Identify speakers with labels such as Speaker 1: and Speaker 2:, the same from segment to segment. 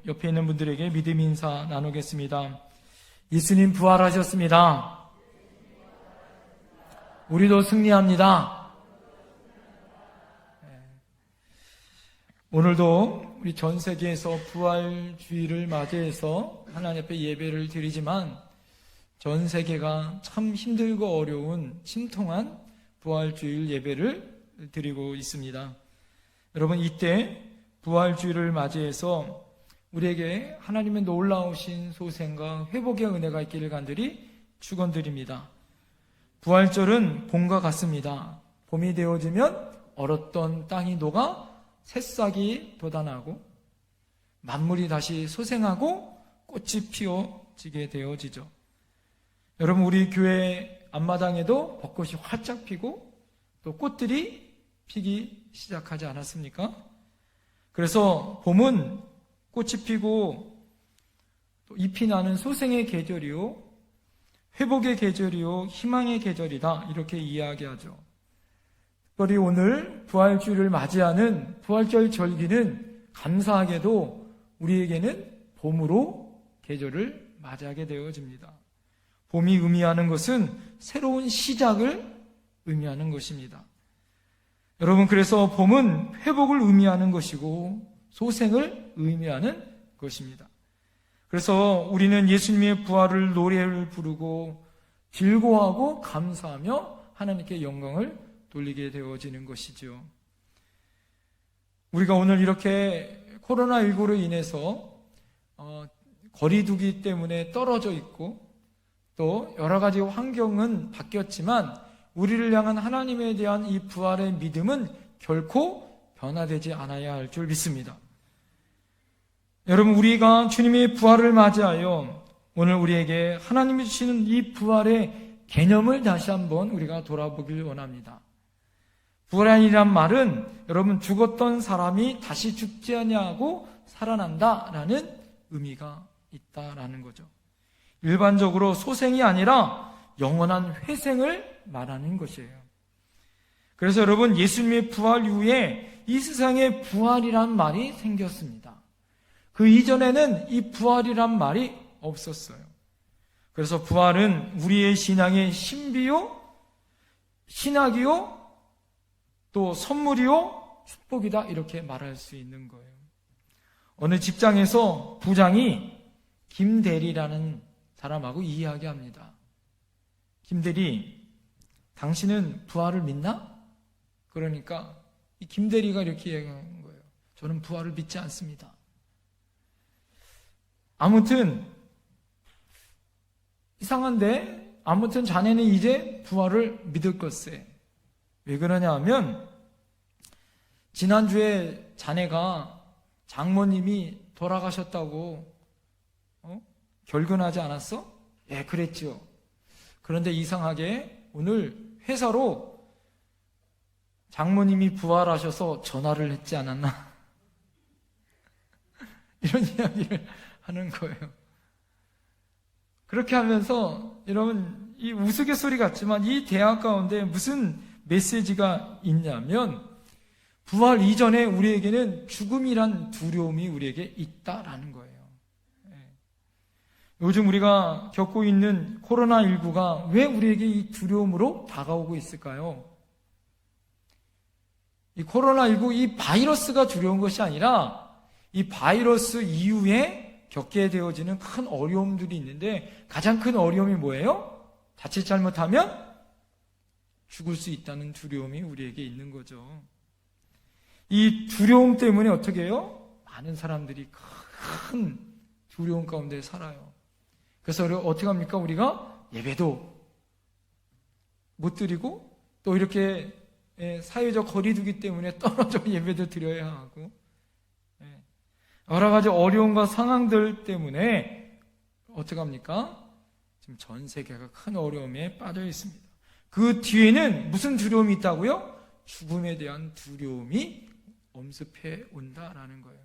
Speaker 1: 옆에 있는 분들에게 믿음 인사 나누겠습니다. 예수님 부활하셨습니다. 우리도 승리합니다. 오늘도 우리 전 세계에서 부활주의를 맞이해서 하나님 앞에 예배를 드리지만 전 세계가 참 힘들고 어려운 심통한 부활주일 예배를 드리고 있습니다. 여러분, 이때 부활주일을 맞이해서 우리에게 하나님의 놀라우신 소생과 회복의 은혜가 있기를 간절히 축원드립니다. 부활절은 봄과 같습니다. 봄이 되어지면 얼었던 땅이 녹아 새싹이 돋아나고 만물이 다시 소생하고 꽃이 피어지게 되어지죠. 여러분, 우리 교회 앞마당에도 벚꽃이 활짝 피고 또 꽃들이 피기 시작하지 않았습니까? 그래서 봄은 꽃이 피고 또 잎이 나는 소생의 계절이요, 회복의 계절이요, 희망의 계절이다, 이렇게 이야기하죠. 특별히 오늘 부활주일을 맞이하는 부활절 절기는 감사하게도 우리에게는 봄으로 계절을 맞이하게 되어집니다. 봄이 의미하는 것은 새로운 시작을 의미하는 것입니다. 여러분, 그래서 봄은 회복을 의미하는 것이고 소생을 의미하는 것입니다. 그래서 우리는 예수님의 부활을 노래를 부르고 즐거워하고 감사하며 하나님께 영광을 돌리게 되어지는 것이죠. 우리가 오늘 이렇게 코로나19로 인해서 거리두기 때문에 떨어져 있고 또 여러 가지 환경은 바뀌었지만 우리를 향한 하나님에 대한 이 부활의 믿음은 결코 변화되지 않아야 할 줄 믿습니다. 여러분, 우리가 주님의 부활을 맞이하여 오늘 우리에게 하나님이 주시는 이 부활의 개념을 다시 한번 우리가 돌아보길 원합니다. 부활이란 말은 여러분, 죽었던 사람이 다시 죽지 아니하고 살아난다라는 의미가 있다라는 거죠. 일반적으로 소생이 아니라 영원한 회생을 말하는 것이에요. 그래서 여러분, 예수님의 부활 이후에 이 세상에 부활이란 말이 생겼습니다. 그 이전에는 이 부활이란 말이 없었어요. 그래서 부활은 우리의 신앙의 신비요, 신학이요, 또 선물이요, 축복이다, 이렇게 말할 수 있는 거예요. 어느 직장에서 부장이 김대리라는 사람하고 이야기합니다. 김대리, 당신은 부활을 믿나? 그러니까 이 김대리가 이렇게 얘기하는 거예요. 저는 부활을 믿지 않습니다. 아무튼 이상한데, 아무튼 자네는 이제 부활을 믿을 것세. 왜 그러냐 하면 지난주에 자네가 장모님이 돌아가셨다고 결근하지 않았어? 예, 그랬죠. 그런데 이상하게 오늘 회사로 장모님이 부활하셔서 전화를 했지 않았나? 이런 이야기를 하는 거예요. 그렇게 하면서 여러분, 이 우스갯소리 같지만 이 대화 가운데 무슨 메시지가 있냐면 부활 이전에 우리에게는 죽음이란 두려움이 우리에게 있다라는 거예요. 요즘 우리가 겪고 있는 코로나19가 왜 우리에게 이 두려움으로 다가오고 있을까요? 이 코로나19, 이 바이러스가 두려운 것이 아니라 이 바이러스 이후에 겪게 되어지는 큰 어려움들이 있는데 가장 큰 어려움이 뭐예요? 자칫 잘못하면 죽을 수 있다는 두려움이 우리에게 있는 거죠. 이 두려움 때문에 어떻게 해요? 많은 사람들이 큰 두려움 가운데 살아요. 그래서 어떻게 합니까? 우리가 예배도 못 드리고 또 이렇게 사회적 거리두기 때문에 떨어져 예배도 드려야 하고 여러 가지 어려움과 상황들 때문에 어떻게 합니까? 지금 전 세계가 큰 어려움에 빠져 있습니다. 그 뒤에는 무슨 두려움이 있다고요? 죽음에 대한 두려움이 엄습해 온다라는 거예요.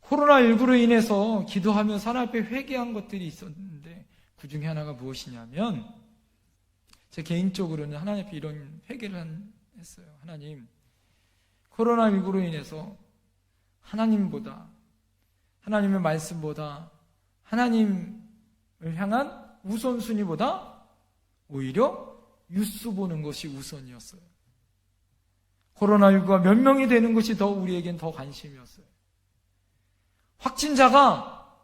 Speaker 1: 코로나19로 인해서 기도하면서 하나님 앞에 회개한 것들이 있었는데 그 중에 하나가 무엇이냐면 제 개인적으로는 하나님 앞에 이런 회개를 했어요. 하나님, 코로나19로 인해서 하나님보다 하나님의 말씀보다, 하나님을 향한 우선순위보다 오히려 뉴스 보는 것이 우선이었어요. 코로나19가 몇 명이 되는 것이 더 우리에겐 더 관심이었어요. 확진자가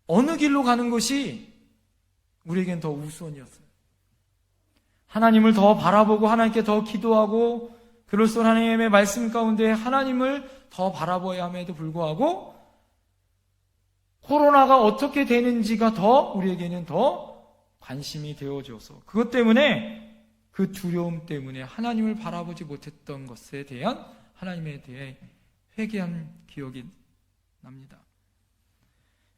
Speaker 1: 어느 길로 가는 것이 우리에겐 더 우선이었어요. 하나님을 더 바라보고 하나님께 더 기도하고 그럴수록 하나님의 말씀 가운데 하나님을 더 바라봐야 함에도 불구하고 코로나가 어떻게 되는지가 더 우리에게는 더 관심이 되어져서 그것 때문에 그 두려움 때문에 하나님을 바라보지 못했던 것에 대한 하나님에 대해 회개한 기억이 납니다.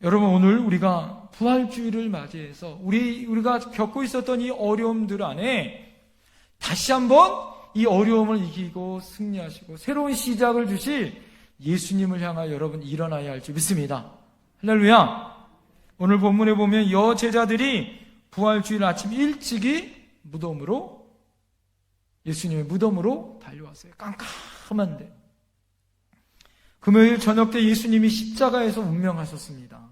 Speaker 1: 여러분, 오늘 우리가 부활주의를 맞이해서 우리가 겪고 있었던 이 어려움들 안에 다시 한번 이 어려움을 이기고 승리하시고 새로운 시작을 주실 예수님을 향하여 여러분 일어나야 할 줄 믿습니다. 할렐루야. 오늘 본문에 보면 여제자들이 부활주일 아침 일찍이 예수님의 무덤으로 달려왔어요. 깜깜한데. 금요일 저녁 때 예수님이 십자가에서 운명하셨습니다.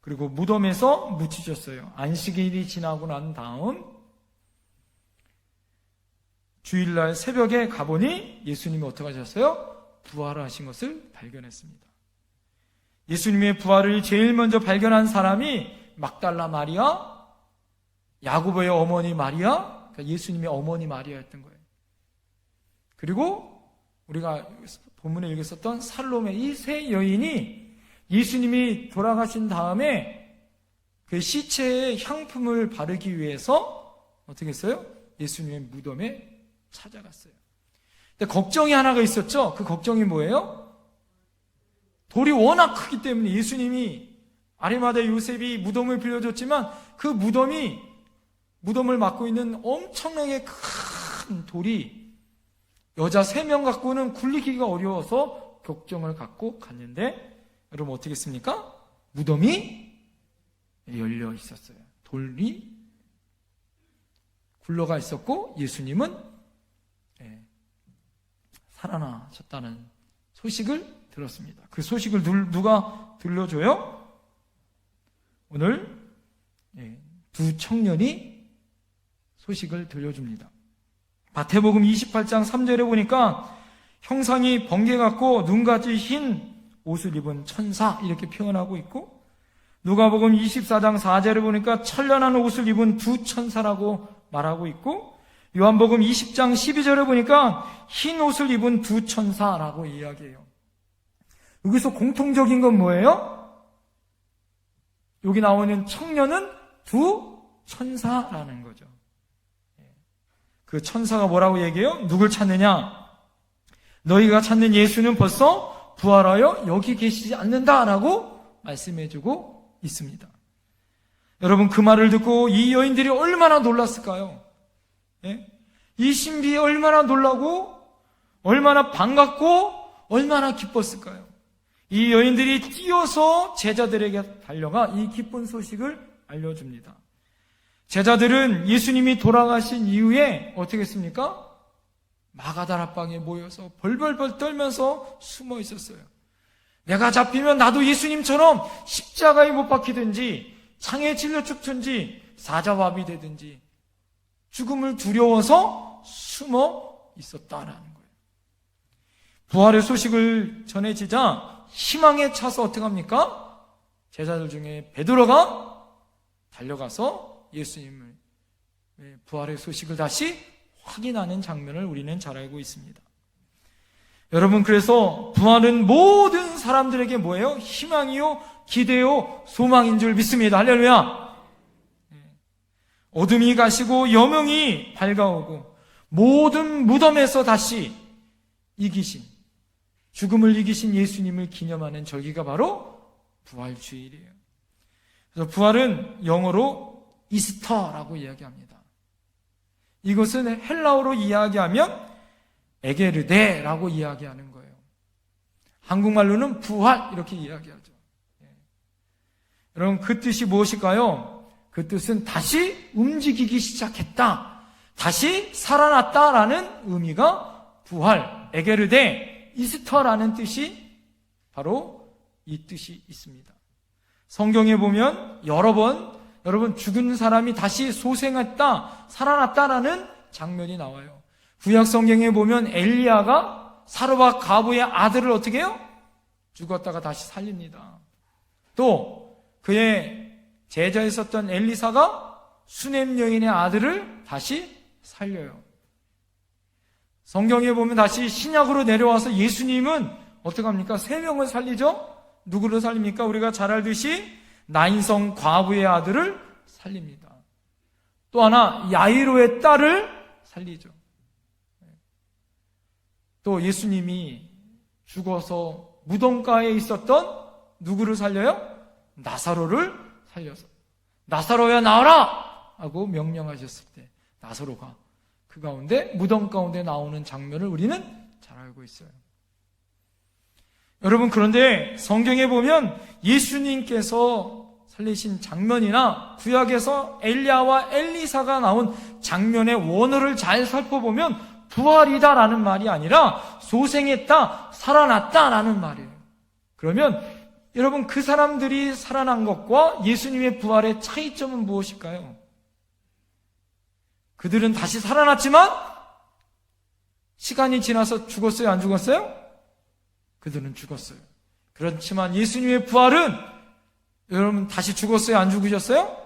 Speaker 1: 그리고 무덤에서 묻히셨어요. 안식일이 지나고 난 다음 주일날 새벽에 가보니 예수님이 어떻게 하셨어요? 부활하신 것을 발견했습니다. 예수님의 부활을 제일 먼저 발견한 사람이 막달라 마리아, 야고보의 어머니 마리아, 그러니까 예수님의 어머니 마리아였던 거예요. 그리고 우리가 본문에 읽었었던 살로메, 이 세 여인이 예수님이 돌아가신 다음에 그 시체에 향품을 바르기 위해서 어떻게 했어요? 예수님의 무덤에 찾아갔어요. 근데 걱정이 하나가 있었죠. 그 걱정이 뭐예요? 돌이 워낙 크기 때문에 예수님이 아리마다 요셉이 무덤을 빌려줬지만 그 무덤을 막고 있는 엄청나게 큰 돌이 여자 3명 갖고는 굴리기가 어려워서 걱정을 갖고 갔는데 여러분 어떻게 했습니까? 무덤이 열려 있었어요. 돌이 굴러가 있었고 예수님은 살아나셨다는 소식을 들었습니다. 그 소식을 누가 들려줘요? 오늘 두 청년이 소식을 들려줍니다. 마태복음 28장 3절에 보니까 형상이 번개 같고 눈같이 흰 옷을 입은 천사 이렇게 표현하고 있고, 누가복음 24장 4절에 보니까 천련한 옷을 입은 두 천사라고 말하고 있고, 요한복음 20장 12절에 보니까 흰 옷을 입은 두 천사라고 이야기해요. 여기서 공통적인 건 뭐예요? 여기 나오는 청년은 두 천사라는 거죠. 그 천사가 뭐라고 얘기해요? 누굴 찾느냐? 너희가 찾는 예수는 벌써 부활하여 여기 계시지 않는다라고 말씀해주고 있습니다. 여러분, 그 말을 듣고 이 여인들이 얼마나 놀랐을까요? 이 신비에 얼마나 놀라고 얼마나 반갑고 얼마나 기뻤을까요? 이 여인들이 뛰어서 제자들에게 달려가 이 기쁜 소식을 알려줍니다. 제자들은 예수님이 돌아가신 이후에 어떻게 했습니까? 마가다라방에 모여서 벌벌벌 떨면서 숨어 있었어요. 내가 잡히면 나도 예수님처럼 십자가에 못 박히든지 창에 찔려 죽든지 사자밥이 되든지 죽음을 두려워서 숨어 있었다라는 거예요. 부활의 소식을 전해지자 희망에 차서 어떻게 합니까? 제자들 중에 베드로가 달려가서 예수님을 부활의 소식을 다시 확인하는 장면을 우리는 잘 알고 있습니다. 여러분, 그래서 부활은 모든 사람들에게 뭐예요? 희망이요, 기대요, 소망인 줄 믿습니다. 할렐루야. 어둠이 가시고 여명이 밝아오고 모든 무덤에서 다시 죽음을 이기신 예수님을 기념하는 절기가 바로 부활주일이에요. 그래서 부활은 영어로 이스터라고 이야기합니다. 이것은 헬라어로 이야기하면 에게르데라고 이야기하는 거예요. 한국말로는 부활 이렇게 이야기하죠. 여러분, 그 뜻이 무엇일까요? 그 뜻은 다시 움직이기 시작했다, 다시 살아났다라는 의미가 부활, 에게르데, 이스터라는 뜻이 바로 이 뜻이 있습니다. 성경에 보면 여러 번 여러분 죽은 사람이 다시 소생했다, 살아났다라는 장면이 나와요. 구약 성경에 보면 엘리야가 사르밧 과부의 아들을 어떻게 해요? 죽었다가 다시 살립니다. 또 그의 제자였었던 엘리사가 수넴 여인의 아들을 다시 살려요. 성경에 보면 다시 신약으로 내려와서 예수님은 어떻게 합니까? 3명을 살리죠? 누구를 살립니까? 우리가 잘 알듯이 나인성 과부의 아들을 살립니다. 또 하나 야이로의 딸을 살리죠. 또 예수님이 죽어서 무덤가에 있었던 누구를 살려요? 나사로를 살려서 나사로야 나와라! 하고 명령하셨을 때 나사로가 그 가운데 무덤 가운데 나오는 장면을 우리는 잘 알고 있어요. 여러분, 그런데 성경에 보면 예수님께서 살리신 장면이나 구약에서 엘리야와 엘리사가 나온 장면의 원어를 잘 살펴보면 부활이다라는 말이 아니라 소생했다, 살아났다라는 말이에요. 그러면 여러분, 그 사람들이 살아난 것과 예수님의 부활의 차이점은 무엇일까요? 그들은 다시 살아났지만 시간이 지나서 죽었어요, 안 죽었어요? 그들은 죽었어요. 그렇지만 예수님의 부활은 여러분 다시 죽었어요, 안 죽으셨어요?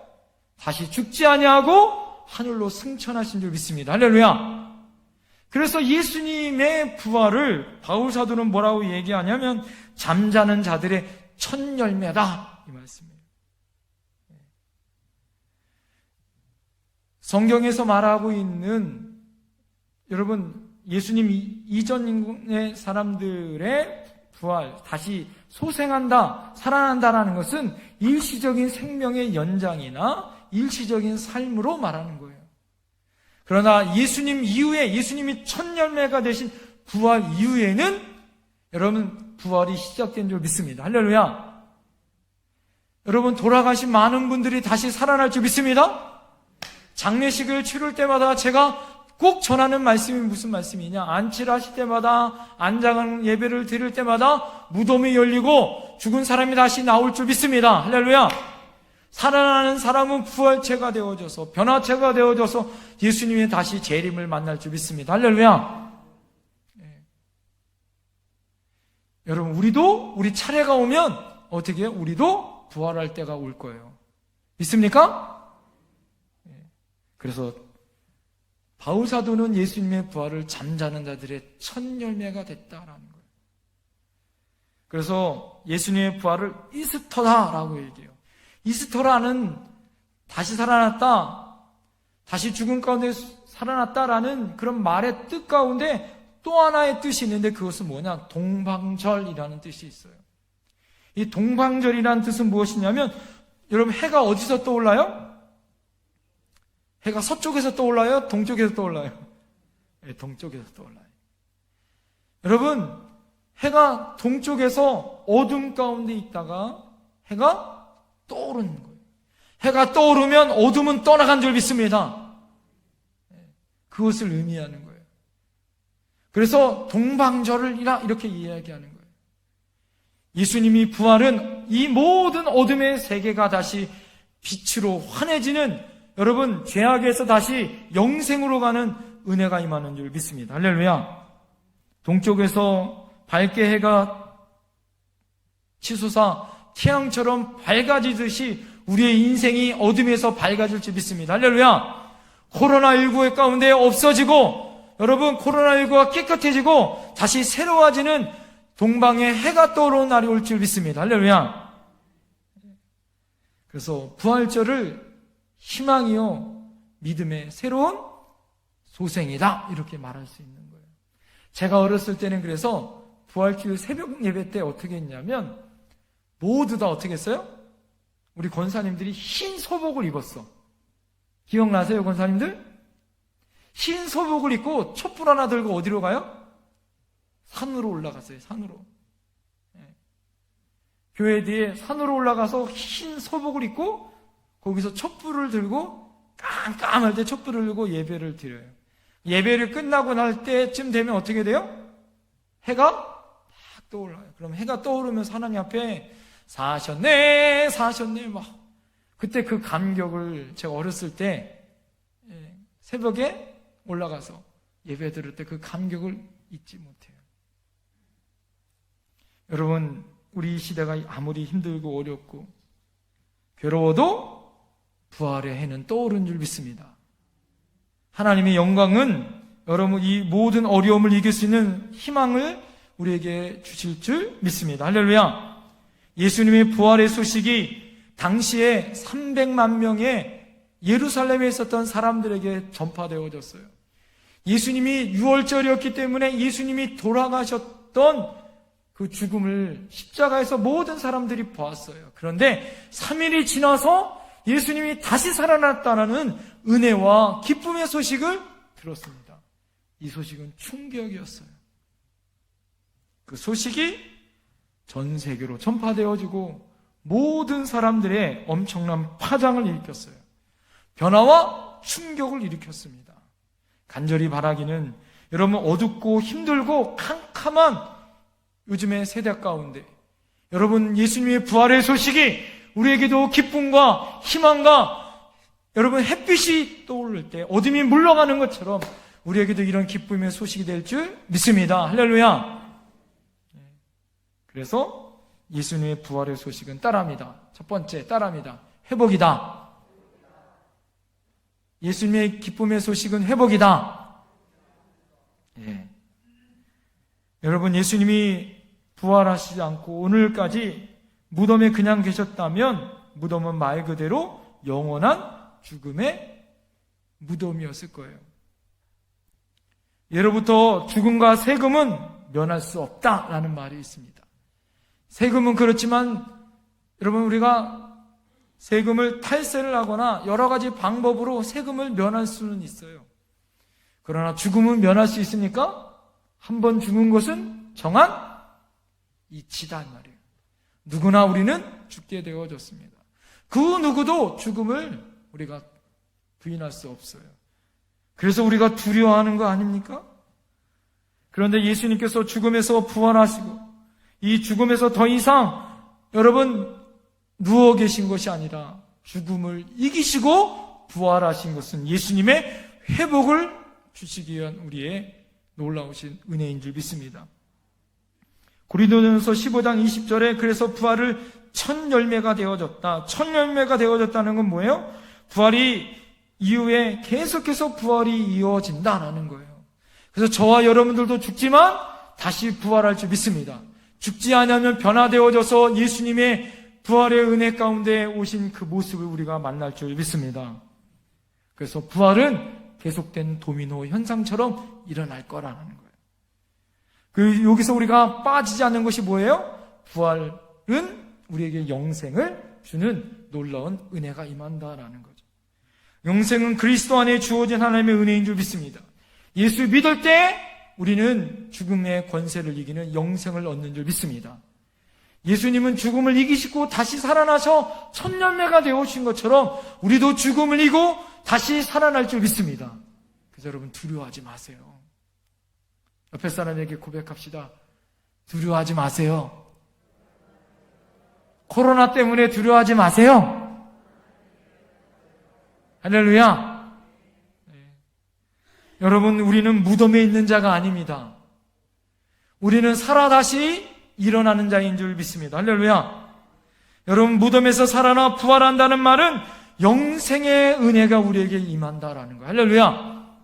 Speaker 1: 다시 죽지 아니하고 하늘로 승천하신 줄 믿습니다. 할렐루야. 그래서 예수님의 부활을 바울 사도는 뭐라고 얘기하냐면 잠자는 자들의 첫 열매다, 이 말씀이에요. 성경에서 말하고 있는 여러분 예수님 이전의 사람들의 부활, 다시 소생한다, 살아난다라는 것은 일시적인 생명의 연장이나 일시적인 삶으로 말하는 거예요. 그러나 예수님 이후에, 예수님이 첫 열매가 되신 부활 이후에는 여러분 부활이 시작된 줄 믿습니다. 할렐루야. 여러분, 돌아가신 많은 분들이 다시 살아날 줄 믿습니다. 장례식을 치를 때마다 제가 꼭 전하는 말씀이 무슨 말씀이냐? 안치를 하실 때마다, 안장한 예배를 드릴 때마다 무덤이 열리고 죽은 사람이 다시 나올 줄 믿습니다. 할렐루야. 살아나는 사람은 부활체가 되어져서, 변화체가 되어져서 예수님이 다시 재림을 만날 줄 믿습니다. 할렐루야. 네. 여러분, 우리도 우리 차례가 오면 어떻게 해요? 우리도 부활할 때가 올 거예요. 믿습니까? 네. 그래서 바울 사도는 예수님의 부활을 잠자는 자들의 첫 열매가 됐다라는 거예요. 그래서 예수님의 부활을 이스터다라고 얘기해요. 이스터라는 다시 살아났다, 다시 죽은 가운데 살아났다라는 그런 말의 뜻 가운데 또 하나의 뜻이 있는데 그것은 뭐냐? 동방절이라는 뜻이 있어요. 이 동방절이라는 뜻은 무엇이냐면 여러분, 해가 어디서 떠올라요? 해가 서쪽에서 떠올라요? 동쪽에서 떠올라요? 네, 동쪽에서 떠올라요. 여러분, 해가 동쪽에서 어둠 가운데 있다가 해가 떠오르는 거예요. 해가 떠오르면 어둠은 떠나간 줄 믿습니다. 그것을 의미하는 거예요. 그래서 동방절을 이렇게 이야기하는 거예요. 예수님이 부활은 이 모든 어둠의 세계가 다시 빛으로 환해지는, 여러분, 죄악에서 다시 영생으로 가는 은혜가 임하는 줄 믿습니다. 할렐루야. 동쪽에서 밝게 해가 치솟아 태양처럼 밝아지듯이 우리의 인생이 어둠에서 밝아질 줄 믿습니다. 할렐루야. 코로나19의 가운데 없어지고, 여러분, 코로나19가 깨끗해지고 다시 새로워지는 동방의 해가 떠오르는 날이 올 줄 믿습니다. 할렐루야. 그래서 부활절을 희망이요, 믿음의 새로운 소생이다, 이렇게 말할 수 있는 거예요. 제가 어렸을 때는 그래서 부활주일 새벽 예배 때 어떻게 했냐면 모두 다 어떻게 했어요? 우리 권사님들이 흰 소복을 입었어. 기억나세요, 권사님들? 흰 소복을 입고 촛불 하나 들고 어디로 가요? 산으로 올라갔어요. 산으로. 네. 교회 뒤에 산으로 올라가서 흰 소복을 입고 거기서 촛불을 들고 깜깜할 때 촛불을 들고 예배를 드려요. 예배를 끝나고 날 때쯤 되면 어떻게 돼요? 해가 막 떠올라요. 그럼 해가 떠오르면서 하나님 앞에 사셨네 막 그때 그 감격을 제가 어렸을 때 새벽에 올라가서 예배 드릴 때 그 감격을 잊지 못해요. 여러분, 우리 시대가 아무리 힘들고 어렵고 괴로워도 부활의 해는 떠오른 줄 믿습니다. 하나님의 영광은 여러분 이 모든 어려움을 이길 수 있는 희망을 우리에게 주실 줄 믿습니다. 할렐루야. 예수님의 부활의 소식이 당시에 300만 명의 예루살렘에 있었던 사람들에게 전파되어졌어요. 예수님이 유월절이었기 때문에 예수님이 돌아가셨던 그 죽음을 십자가에서 모든 사람들이 보았어요. 그런데 3일이 지나서 예수님이 다시 살아났다는 은혜와 기쁨의 소식을 들었습니다. 이 소식은 충격이었어요. 그 소식이 전 세계로 전파되어지고 모든 사람들의 엄청난 파장을 일으켰어요. 변화와 충격을 일으켰습니다. 간절히 바라기는 여러분 어둡고 힘들고 캄캄한 요즘의 세대 가운데 여러분 예수님의 부활의 소식이 우리에게도 기쁨과 희망과 여러분 햇빛이 떠오를 때 어둠이 물러가는 것처럼 우리에게도 이런 기쁨의 소식이 될 줄 믿습니다. 할렐루야. 그래서 예수님의 부활의 소식은 따라합니다. 첫 번째 따라합니다. 회복이다. 예수님의 기쁨의 소식은 회복이다. 여러분 예수님이 부활하시지 않고 오늘까지 무덤에 그냥 계셨다면 무덤은 말 그대로 영원한 죽음의 무덤이었을 거예요. 예로부터 죽음과 세금은 면할 수 없다라는 말이 있습니다. 세금은 그렇지만 여러분 우리가 세금을 탈세를 하거나 여러 가지 방법으로 세금을 면할 수는 있어요. 그러나 죽음은 면할 수 있습니까? 한 번 죽은 것은 정한 이치다 이 말이에요. 누구나 우리는 죽게 되어졌습니다. 그 누구도 죽음을 우리가 부인할 수 없어요. 그래서 우리가 두려워하는 거 아닙니까? 그런데 예수님께서 죽음에서 부활하시고 이 죽음에서 더 이상 여러분 누워 계신 것이 아니라 죽음을 이기시고 부활하신 것은 예수님의 회복을 주시기 위한 우리의 놀라우신 은혜인 줄 믿습니다. 고린도전서 15장 20절에 그래서 부활을 첫 열매가 되어졌다. 첫 열매가 되어졌다는 건 뭐예요? 부활이 이후에 계속해서 부활이 이어진다라는 거예요. 그래서 저와 여러분들도 죽지만 다시 부활할 줄 믿습니다. 죽지 않으면 변화되어져서 예수님의 부활의 은혜 가운데 오신 그 모습을 우리가 만날 줄 믿습니다. 그래서 부활은 계속된 도미노 현상처럼 일어날 거라는 거예요. 여기서 우리가 빠지지 않는 것이 뭐예요? 부활은 우리에게 영생을 주는 놀라운 은혜가 임한다라는 거죠. 영생은 그리스도 안에 주어진 하나님의 은혜인 줄 믿습니다. 예수 믿을 때 우리는 죽음의 권세를 이기는 영생을 얻는 줄 믿습니다. 예수님은 죽음을 이기시고 다시 살아나셔 첫 열매가 되어오신 것처럼 우리도 죽음을 이기고 다시 살아날 줄 믿습니다. 그래서 여러분 두려워하지 마세요. 옆에 사람에게 고백합시다. 두려워하지 마세요. 코로나 때문에 두려워하지 마세요. 할렐루야. 여러분 우리는 무덤에 있는 자가 아닙니다. 우리는 살아 다시 일어나는 자인 줄 믿습니다. 할렐루야. 여러분 무덤에서 살아나 부활한다는 말은 영생의 은혜가 우리에게 임한다라는 거예요. 할렐루야.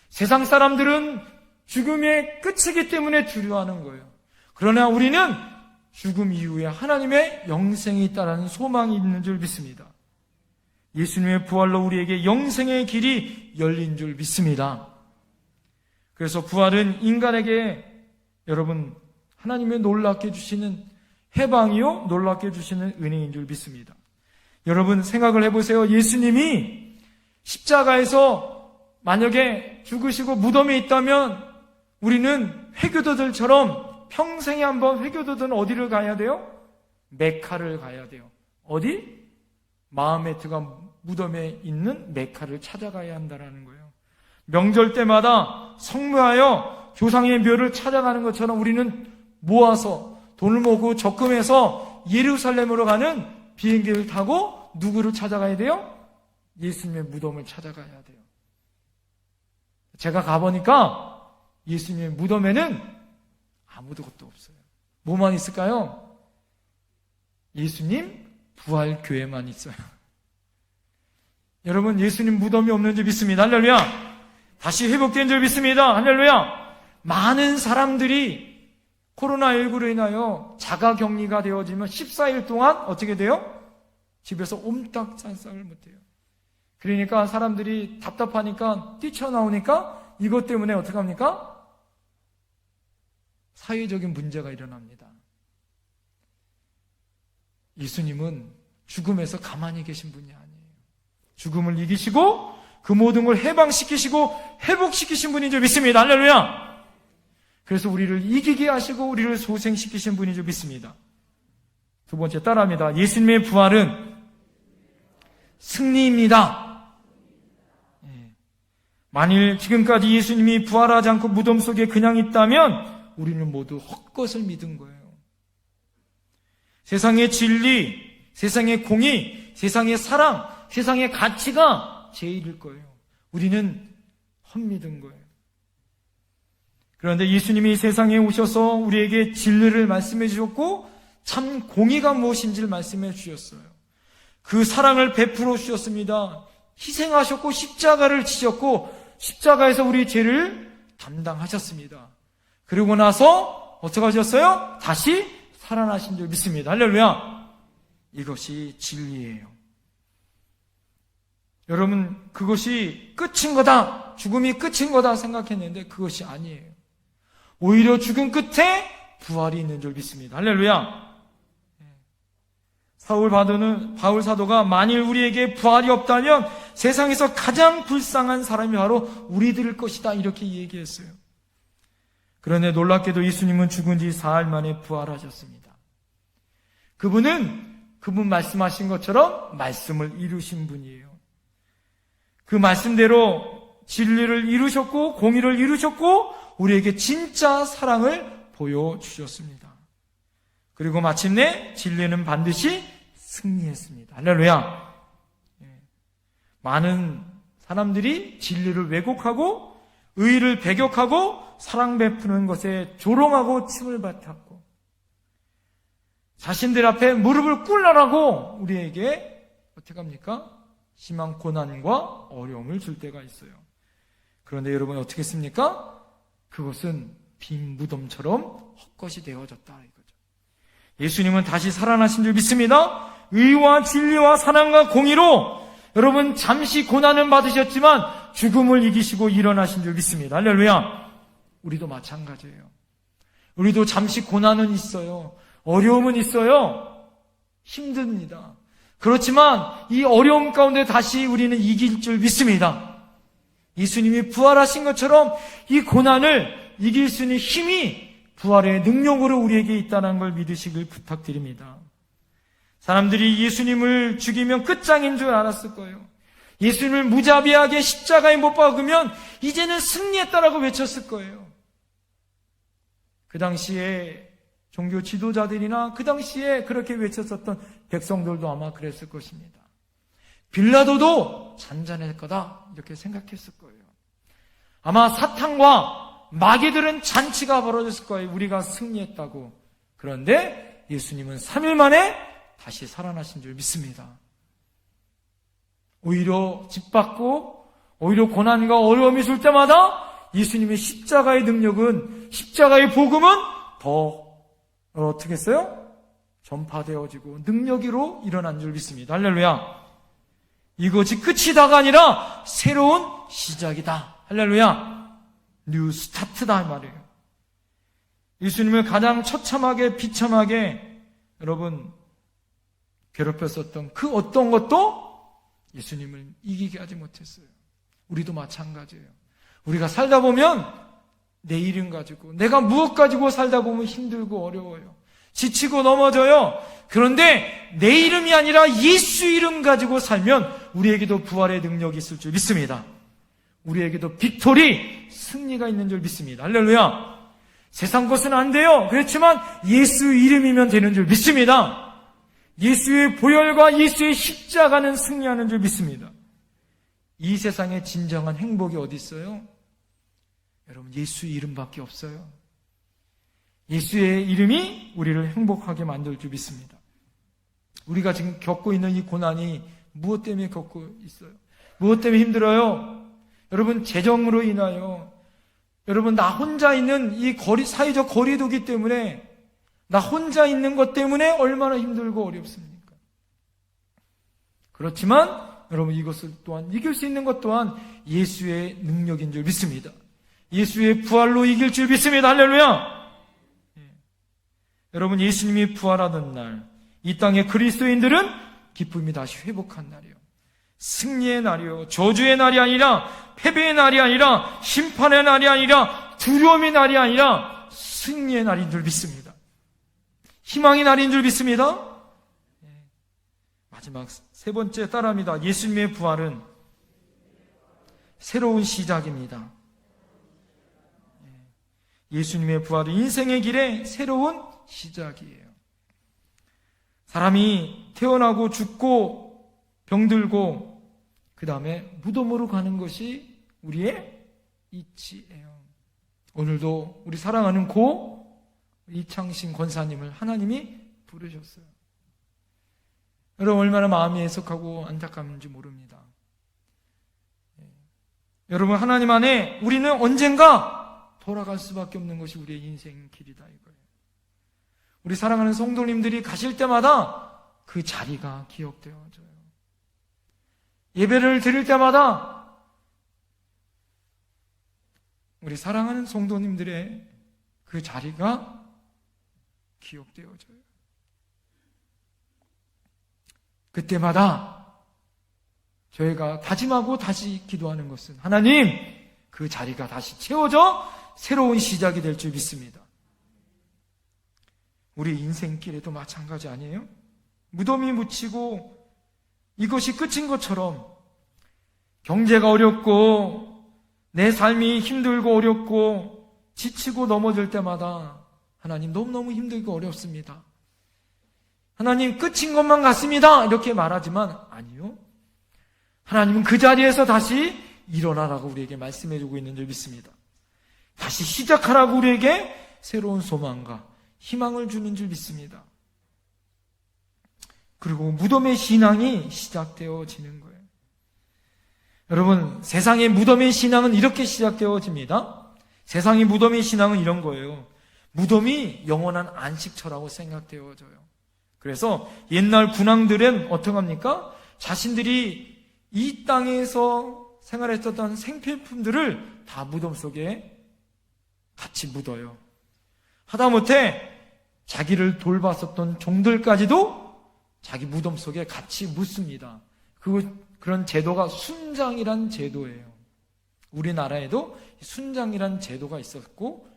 Speaker 1: 세상 사람들은 죽음의 끝이기 때문에 두려워하는 거예요. 그러나 우리는 죽음 이후에 하나님의 영생이 있다는 소망이 있는 줄 믿습니다. 예수님의 부활로 우리에게 영생의 길이 열린 줄 믿습니다. 그래서 부활은 인간에게 여러분 하나님의 놀랍게 주시는 해방이요 놀랍게 주시는 은혜인 줄 믿습니다. 여러분 생각을 해보세요. 예수님이 십자가에서 만약에 죽으시고 무덤에 있다면 우리는 회교도들처럼 평생에 한번 회교도들은 어디를 가야 돼요? 메카를 가야 돼요. 어디? 마흐메트가 무덤에 있는 메카를 찾아가야 한다는 거예요. 명절 때마다 성묘하여 조상의 묘를 찾아가는 것처럼 우리는 모아서 돈을 모으고 적금해서 예루살렘으로 가는 비행기를 타고 누구를 찾아가야 돼요? 예수님의 무덤을 찾아가야 돼요. 제가 가보니까 예수님의 무덤에는 아무것도 없어요. 뭐만 있을까요? 예수님 부활교회만 있어요. 여러분, 예수님 무덤이 없는 줄 믿습니다. 할렐루야. 다시 회복된 줄 믿습니다. 할렐루야. 많은 사람들이 코로나19로 인하여 자가격리가 되어지면 14일 동안 어떻게 돼요? 집에서 옴딱찬싹을 못해요. 그러니까 사람들이 답답하니까 뛰쳐나오니까 이것 때문에 어떻게 합니까? 사회적인 문제가 일어납니다. 예수님은 죽음에서 가만히 계신 분이 아니에요. 죽음을 이기시고 그 모든 걸 해방시키시고 회복시키신 분인 줄 믿습니다. 할렐루야. 그래서 우리를 이기게 하시고 우리를 소생시키신 분인 줄 믿습니다. 두 번째 따라합니다. 예수님의 부활은 승리입니다. 만일 지금까지 예수님이 부활하지 않고 무덤 속에 그냥 있다면 우리는 모두 헛것을 믿은 거예요. 세상의 진리, 세상의 공의, 세상의 사랑, 세상의 가치가 제일일 거예요. 우리는 헛믿은 거예요. 그런데 예수님이 세상에 오셔서 우리에게 진리를 말씀해 주셨고 참 공의가 무엇인지를 말씀해 주셨어요. 그 사랑을 베풀어 주셨습니다. 희생하셨고 십자가를 지셨고 십자가에서 우리 죄를 담당하셨습니다. 그리고 나서 어떻게 하셨어요? 다시 살아나신 줄 믿습니다. 할렐루야. 이것이 진리예요. 여러분, 그것이 끝인 거다, 죽음이 끝인 거다 생각했는데 그것이 아니에요. 오히려 죽음 끝에 부활이 있는 줄 믿습니다. 할렐루야. 바울 사도가 만일 우리에게 부활이 없다면 세상에서 가장 불쌍한 사람이 바로 우리들일 것이다, 이렇게 얘기했어요. 그런데 놀랍게도 예수님은 죽은 지 사흘 만에 부활하셨습니다. 그분 말씀하신 것처럼 말씀을 이루신 분이에요. 그 말씀대로 진리를 이루셨고 공의를 이루셨고 우리에게 진짜 사랑을 보여주셨습니다. 그리고 마침내 진리는 반드시 승리했습니다. 할렐루야. 많은 사람들이 진리를 왜곡하고 의의를 배격하고 사랑 베푸는 것에 조롱하고 침을 뱉었고 자신들 앞에 무릎을 꿇으라고 우리에게 어떻게 합니까? 심한 고난과 어려움을 줄 때가 있어요. 그런데 여러분 어떻게 했습니까? 그것은 빈 무덤처럼 헛것이 되어졌다 이거죠. 예수님은 다시 살아나신 줄 믿습니다. 의와 진리와 사랑과 공의로 여러분 잠시 고난을 받으셨지만 죽음을 이기시고 일어나신 줄 믿습니다. 할렐루야. 우리도 마찬가지예요. 우리도 잠시 고난은 있어요. 어려움은 있어요. 힘듭니다. 그렇지만 이 어려움 가운데 다시 우리는 이길 줄 믿습니다. 예수님이 부활하신 것처럼 이 고난을 이길 수 있는 힘이 부활의 능력으로 우리에게 있다는 걸 믿으시길 부탁드립니다. 사람들이 예수님을 죽이면 끝장인 줄 알았을 거예요. 예수님을 무자비하게 십자가에 못 박으면 이제는 승리했다라고 외쳤을 거예요. 그 당시에 종교 지도자들이나 그 당시에 그렇게 외쳤었던 백성들도 아마 그랬을 것입니다. 빌라도도 잔잔할 거다 이렇게 생각했을 거예요. 아마 사탄과 마귀들은 잔치가 벌어졌을 거예요. 우리가 승리했다고. 그런데 예수님은 3일 만에 다시 살아나신 줄 믿습니다. 오히려 짓밟고 오히려 고난과 어려움이 줄 때마다 예수님의 십자가의 능력은 십자가의 복음은 더 어떻게 했어요? 전파되어지고 능력으로 일어난 줄 믿습니다. 할렐루야. 이것이 끝이다가 아니라 새로운 시작이다. 할렐루야. 뉴 스타트다 이 말이에요. 예수님을 가장 처참하게 비참하게 여러분 괴롭혔었던 그 어떤 것도 예수님을 이기게 하지 못했어요. 우리도 마찬가지예요. 우리가 살다 보면 내 이름 가지고 내가 무엇 가지고 살다 보면 힘들고 어려워요. 지치고 넘어져요. 그런데 내 이름이 아니라 예수 이름 가지고 살면 우리에게도 부활의 능력이 있을 줄 믿습니다. 우리에게도 빅토리, 승리가 있는 줄 믿습니다. 할렐루야. 세상 것은 안 돼요. 그렇지만 예수 이름이면 되는 줄 믿습니다. 예수의 보혈과 예수의 십자가는 승리하는 줄 믿습니다. 이 세상에 진정한 행복이 어디 있어요? 여러분, 예수 이름밖에 없어요. 예수의 이름이 우리를 행복하게 만들 줄 믿습니다. 우리가 지금 겪고 있는 이 고난이 무엇 때문에 겪고 있어요? 무엇 때문에 힘들어요? 여러분, 재정으로 인하여, 여러분, 나 혼자 있는 이 사회적 거리두기 때문에, 나 혼자 있는 것 때문에 얼마나 힘들고 어렵습니까? 그렇지만 여러분, 이것을 또한 이길 수 있는 것 또한 예수의 능력인 줄 믿습니다. 예수의 부활로 이길 줄 믿습니다. 할렐루야! 여러분, 예수님이 부활하는 날, 이 땅의 그리스도인들은 기쁨이 다시 회복한 날이요, 승리의 날이요, 저주의 날이 아니라, 패배의 날이 아니라, 심판의 날이 아니라, 두려움의 날이 아니라 승리의 날인 줄 믿습니다. 희망의 날인 줄 믿습니다. 마지막 세 번째 따라합니다. 예수님의 부활은 새로운 시작입니다. 예수님의 부활은 인생의 길에 새로운 시작이에요. 사람이 태어나고 죽고 병들고 그 다음에 무덤으로 가는 것이 우리의 이치예요. 오늘도 우리 사랑하는 고 이창신 권사님을 하나님이 부르셨어요. 여러분, 얼마나 마음이 애석하고 안타까운지 모릅니다. 여러분, 하나님 안에 우리는 언젠가 돌아갈 수밖에 없는 것이 우리의 인생 길이다 이거예요. 우리 사랑하는 성도님들이 가실 때마다 그 자리가 기억되어져요. 예배를 드릴 때마다 우리 사랑하는 성도님들의 그 자리가 기억되어져요. 그때마다 저희가 다짐하고 다시 기도하는 것은, 하나님, 그 자리가 다시 채워져 새로운 시작이 될 줄 믿습니다. 우리 인생길에도 마찬가지 아니에요? 무덤이 묻히고 이것이 끝인 것처럼 경제가 어렵고 내 삶이 힘들고 어렵고 지치고 넘어질 때마다 하나님, 너무너무 힘들고 어렵습니다. 하나님, 끝인 것만 같습니다. 이렇게 말하지만 아니요. 하나님은 그 자리에서 다시 일어나라고 우리에게 말씀해주고 있는 줄 믿습니다. 다시 시작하라고 우리에게 새로운 소망과 희망을 주는 줄 믿습니다. 그리고 무덤의 신앙이 시작되어지는 거예요. 여러분, 세상의 무덤의 신앙은 이렇게 시작되어집니다. 세상의 무덤의 신앙은 이런 거예요. 무덤이 영원한 안식처라고 생각되어져요. 그래서 옛날 군왕들은 어떻게 합니까? 자신들이 이 땅에서 생활했었던 생필품들을 다 무덤 속에 같이 묻어요. 하다못해 자기를 돌봤었던 종들까지도 자기 무덤 속에 같이 묻습니다. 그런 제도가 순장이란 제도예요. 우리나라에도 순장이란 제도가 있었고,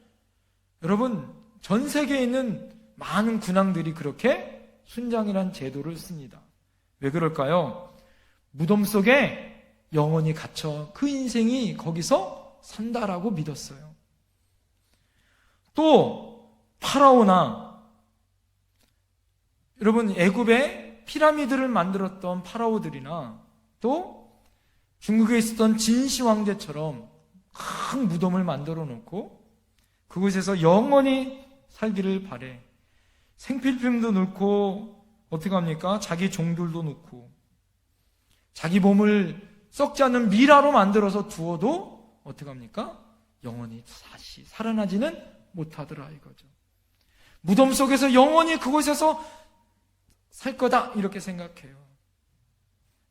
Speaker 1: 여러분, 전 세계에 있는 많은 군왕들이 그렇게 순장이란 제도를 씁니다. 왜 그럴까요? 무덤 속에 영원히 갇혀 그 인생이 거기서 산다라고 믿었어요. 또 파라오나, 여러분, 애굽에 피라미드를 만들었던 파라오들이나 또 중국에 있었던 진시 황제처럼 큰 무덤을 만들어 놓고 그곳에서 영원히 살기를 바래. 생필품도 넣고, 어떻게 합니까? 자기 종들도 넣고, 자기 몸을 썩지 않는 미라로 만들어서 두어도 어떻게 합니까? 영원히 다시 살아나지는 못하더라 이거죠. 무덤 속에서 영원히 그곳에서 살 거다 이렇게 생각해요.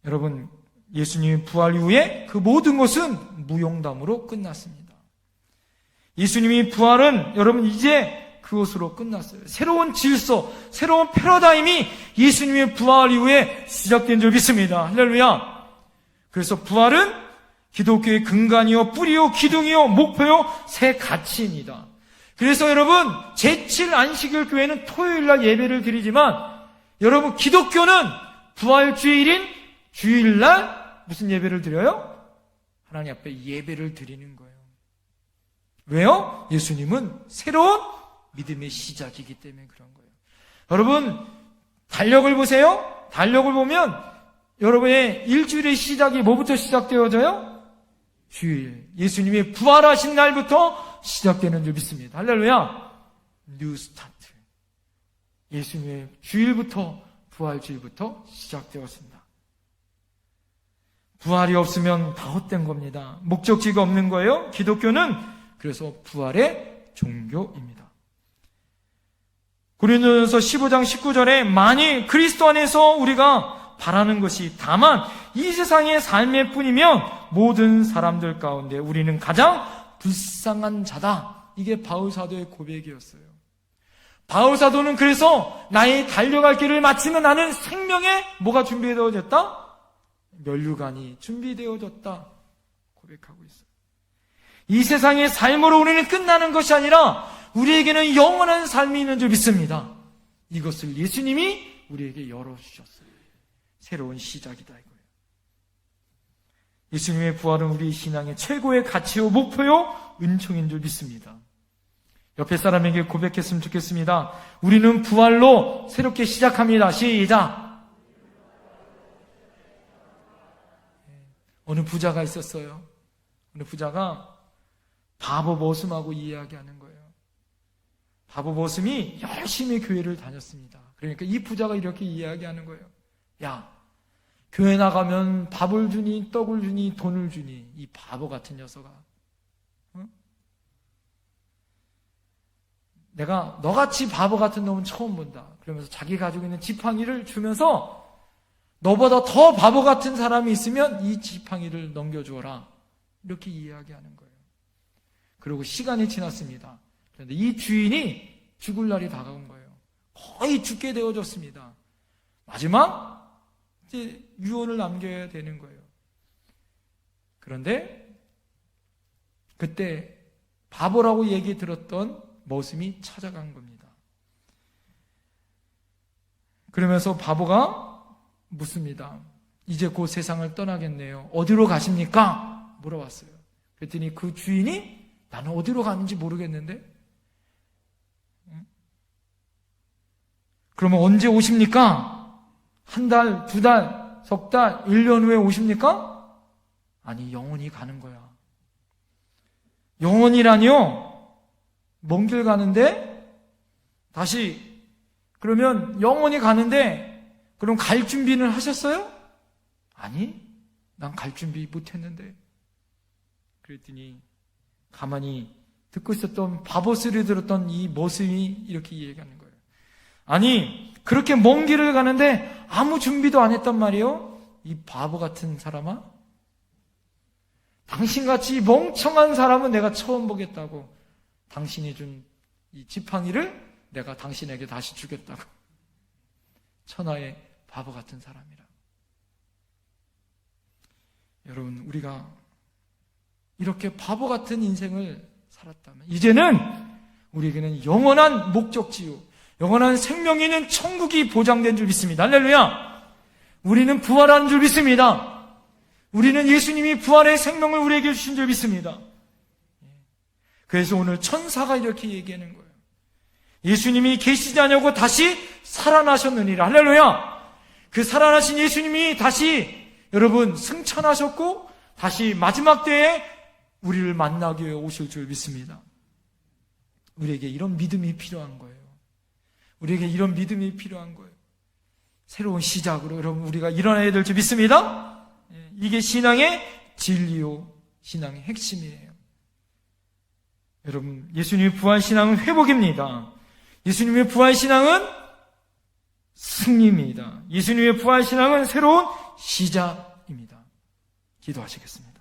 Speaker 1: 여러분, 예수님의 부활 이후에 그 모든 것은 무용담으로 끝났습니다. 예수님의 부활은 여러분 이제 그것으로 끝났어요. 새로운 질서, 새로운 패러다임이 예수님의 부활 이후에 시작된 줄 믿습니다. 할렐루야. 그래서 부활은 기독교의 근간이요, 뿌리요, 기둥이요, 목표요, 새 가치입니다. 그래서 여러분, 제7 안식일 교회는 토요일날 예배를 드리지만, 여러분, 기독교는 부활 주일인 주일날 무슨 예배를 드려요? 하나님 앞에 예배를 드리는 거예요. 왜요? 예수님은 새로운 믿음의 시작이기 때문에 그런 거예요. 여러분, 달력을 보세요. 달력을 보면 여러분의 일주일의 시작이 뭐부터 시작되어져요? 주일. 예수님이 부활하신 날부터 시작되는 줄 믿습니다. 할렐루야. 뉴 스타트. 예수님의 주일부터, 부활주일부터 시작되었습니다. 부활이 없으면 다 헛된 겁니다. 목적지가 없는 거예요. 기독교는 그래서 부활의 종교입니다. 고린도전서 15장 19절에 만일 그리스도 안에서 우리가 바라는 것이 다만 이 세상의 삶일 뿐이면 모든 사람들 가운데 우리는 가장 불쌍한 자다. 이게 바울 사도의 고백이었어요. 바울 사도는 그래서 나의 달려갈 길을 마치면 나는 생명에 뭐가 준비되어졌다? 면류관이 준비되어졌다 고백하고 있어요. 이 세상의 삶으로 우리는 끝나는 것이 아니라 우리에게는 영원한 삶이 있는 줄 믿습니다. 이것을 예수님이 우리에게 열어주셨어요. 새로운 시작이다 이거예요. 예수님의 부활은 우리 신앙의 최고의 가치요 목표요 은총인 줄 믿습니다. 옆에 사람에게 고백했으면 좋겠습니다. 우리는 부활로 새롭게 시작합니다. 시작. 어느 부자가 있었어요. 어느 부자가 바보 머슴하고 이야기하는 거예요. 바보 머슴이 열심히 교회를 다녔습니다. 그러니까 이 부자가 이렇게 이야기하는 거예요. 야, 교회 나가면 밥을 주니 떡을 주니 돈을 주니 이 바보 같은 녀석아. 어? 내가 너같이 바보 같은 놈은 처음 본다. 그러면서 자기 가지고 있는 지팡이를 주면서 너보다 더 바보 같은 사람이 있으면 이 지팡이를 넘겨주어라. 이렇게 이야기하는 거예요. 그리고 시간이 지났습니다. 그런데 이 주인이 죽을 날이 다가온 거예요. 거의 죽게 되어졌습니다. 마지막 이제 유언을 남겨야 되는 거예요. 그런데 그때 바보라고 얘기 들었던 머슴이 찾아간 겁니다. 그러면서 바보가 묻습니다. 이제 곧 세상을 떠나겠네요. 어디로 가십니까? 물어봤어요. 그랬더니 그 주인이 나는 어디로 가는지 모르겠는데 그러면 언제 오십니까? 한 달, 두 달, 석 달, 1년 후에 오십니까? 아니, 영원히 가는 거야. 영원이라니요? 먼 길 가는데 다시 그러면 영원히 가는데 그럼 갈 준비는 하셨어요? 아니, 난 갈 준비 못했는데. 그랬더니 가만히 듣고 있었던 바보 소리 들었던 이 머슴이 이렇게 얘기하는 거예요. 아니, 그렇게 먼 길을 가는데 아무 준비도 안 했단 말이에요? 이 바보 같은 사람아? 당신같이 멍청한 사람은 내가 처음 보겠다고. 당신이 준 이 지팡이를 내가 당신에게 다시 주겠다고. 천하의 바보 같은 사람이라. 여러분, 우리가 이렇게 바보 같은 인생을 살았다면 이제는 우리에게는 영원한 목적지요, 영원한 생명이 있는 천국이 보장된 줄 믿습니다. 할렐루야! 우리는 부활한 줄 믿습니다. 우리는 예수님이 부활의 생명을 우리에게 주신 줄 믿습니다. 그래서 오늘 천사가 이렇게 얘기하는 거예요. 예수님이 계시지 않냐고 다시 살아나셨느니라. 할렐루야! 그 살아나신 예수님이 다시 여러분 승천하셨고 다시 마지막 때에 우리를 만나기 위해 오실 줄 믿습니다. 우리에게 이런 믿음이 필요한 거예요. 우리에게 이런 믿음이 필요한 거예요. 새로운 시작으로 여러분 우리가 일어나야 될 줄 믿습니다. 이게 신앙의 진리요, 신앙의 핵심이에요. 여러분, 예수님의 부활신앙은 회복입니다. 예수님의 부활신앙은 승리입니다. 예수님의 부활신앙은 새로운 시작입니다. 기도하시겠습니다.